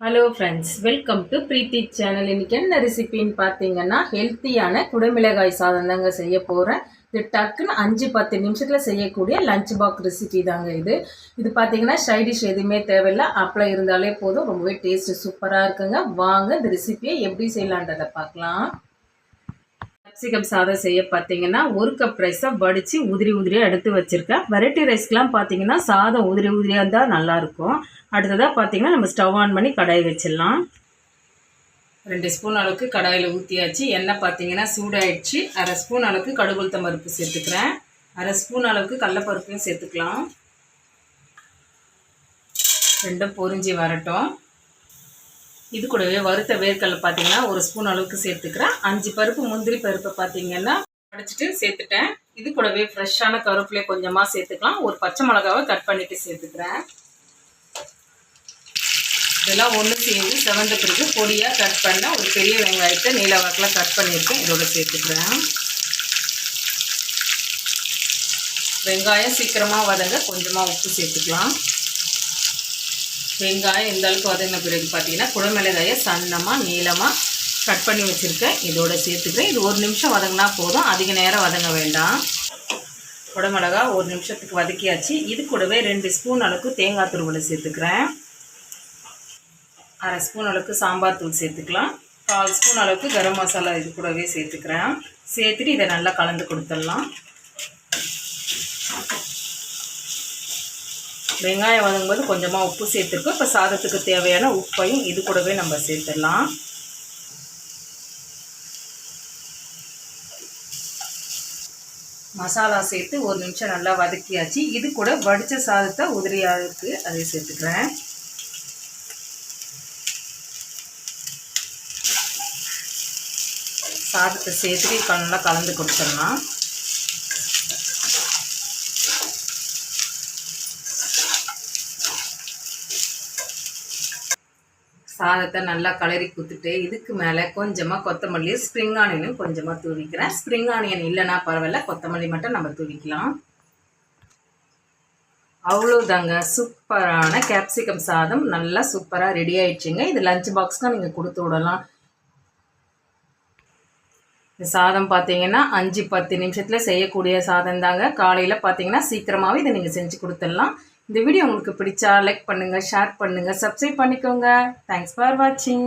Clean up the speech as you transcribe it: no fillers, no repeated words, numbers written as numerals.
Hello friends, welcome to Preethi channel. இன்றைக்கி என்ன ரெசிபின்னு பார்த்தீங்கன்னா, ஹெல்த்தியான குடமிளகாய் சாதம் தாங்க செய்ய போகிறேன். இது டக்குன்னு 5-10 நிமிஷத்தில் செய்யக்கூடிய லஞ்ச் பாக்ஸ் ரெசிபி தாங்க இது பார்த்தீங்கன்னா சைடிஷ் எதுவுமே தேவையில்லை, அப்பளம் இருந்தாலே போதும். ரொம்பவே டேஸ்ட்டு சூப்பராக இருக்குங்க. வாங்க இந்த ரெசிபியை எப்படி செய்யலான்றதை பார்க்கலாம். கேப்சிகம் சாதம் செய்ய பார்த்தீங்கன்னா 1 கப் ரைஸை வடித்து உதிரியாக எடுத்து வச்சுருக்கேன். வெரைட்டி ரைஸ்க்கெலாம் பார்த்தீங்கன்னா சாதம் உதிரியாக இருந்தால் நல்லாயிருக்கும். அடுத்ததாக பார்த்தீங்கன்னா நம்ம ஸ்டவ் ஆன் பண்ணி கடாய் வச்சிடலாம். 2 ஸ்பூன் அளவுக்கு கடாயில் ஊற்றியாச்சு. எண்ணெய் பார்த்தீங்கன்னா சூடாயிடுச்சு. 1/2 ஸ்பூன் அளவுக்கு கடுகு உளுத்தம் பருப்பு சேர்த்துக்கிறேன். 1/2 ஸ்பூன் அளவுக்கு கடலைப்பருப்பையும் சேர்த்துக்கலாம். ரெண்டும் பொரிஞ்சு வரட்டும். இது கூடவே வறுத்த வேர்க்கடலை பார்த்தீங்கன்னா 1 ஸ்பூன் அளவுக்கு சேர்த்துக்கிறேன். 5 பருப்பு முந்திரி பருப்பை பார்த்தீங்கன்னா அடிச்சுட்டு சேர்த்துட்டேன். இது கூடவே ஃப்ரெஷ்ஷான கருவேப்பிலை கொஞ்சமாக சேர்த்துக்கலாம். ஒரு பச்சை மிளகாவை கட் பண்ணிவிட்டு சேர்த்துக்கிறேன். இதெல்லாம் ஒன்று சேர்ந்து செவந்த பிறகு பொடியாக கட் பண்ண ஒரு பெரிய வெங்காயத்தை நீல வாக்கில் கட் பண்ணியிருக்கேன். இதோட சேர்த்துக்கிறேன். வெங்காயம் சீக்கிரமாக வதங்க கொஞ்சமாக உப்பு சேர்த்துக்கலாம். வெங்காயம் இந்த அளவுக்கு வதங்கின பிறகு பார்த்தீங்கன்னா குடமிளகாயை சன்னமாக நீளமாக கட் பண்ணி வச்சுருக்கேன். இதோட சேர்த்துக்கிறேன். இது 1 நிமிஷம் வதங்கினா போதும், அதிக நேரம் வதங்க வேண்டாம். குடமிளகா 1 நிமிஷத்துக்கு வதக்கியாச்சு. இது கூடவே 2 ஸ்பூன் அளவுக்கு தேங்காய் துருவலை சேர்த்துக்கிறேன். 1/2 ஸ்பூன் அளவுக்கு சாம்பார் தூள் சேர்த்துக்கலாம். 1/4 ஸ்பூன் அளவுக்கு கரம் மசாலா இது கூடவே சேர்த்துக்கிறேன். சேர்த்துட்டு இதை நல்லா கலந்து கொடுத்துடலாம். வெங்காயம் வதங்கும்போது கொஞ்சமாக உப்பு சேர்த்துருக்கோம். இப்போ சாதத்துக்கு தேவையான உப்பையும் இது கூடவே நம்ம சேர்த்துடலாம். மசாலா சேர்த்து 1 நிமிஷம் நல்லா வதக்கியாச்சு. இது கூட வடித்த சாதத்தை உதிரியாக இருக்குது, அதை சேர்த்துக்கிறேன். சாதத்தை சேர்த்துட்டு நல்லா கலந்து கொடுத்துடலாம். சாதத்தை நல்லா கலரி கொடுத்துட்டு இதுக்கு மேலே கொஞ்சமாக கொத்தமல்லி ஸ்ப்ரிங் ஆனியனும் கொஞ்சமாக தூவிக்கிறேன். ஸ்ப்ரிங் ஆனியன் இல்லைன்னா பரவாயில்ல, கொத்தமல்லி மட்டும் நம்ம தூவிக்கலாம். அவ்வளோதாங்க, சூப்பரான கேப்சிகம் சாதம் நல்லா சூப்பராக ரெடி ஆயிடுச்சுங்க. இது லஞ்ச் பாக்ஸ்க்கு நீங்கள் கொடுத்து விடலாம். இந்த சாதம் பார்த்தீங்கன்னா 5-10 நிமிஷத்தில் செய்யக்கூடிய சாதம் தாங்க. காலையில் பார்த்தீங்கன்னா சீக்கிரமாகவே இதை நீங்கள் செஞ்சு கொடுத்துடலாம். இந்த வீடியோ உங்களுக்கு பிடிச்சா லைக் பண்ணுங்கள், ஷேர் பண்ணுங்கள், சப்ஸ்கிரைப் பண்ணிக்கோங்க. தேங்க்ஸ் ஃபார் வாட்சிங்.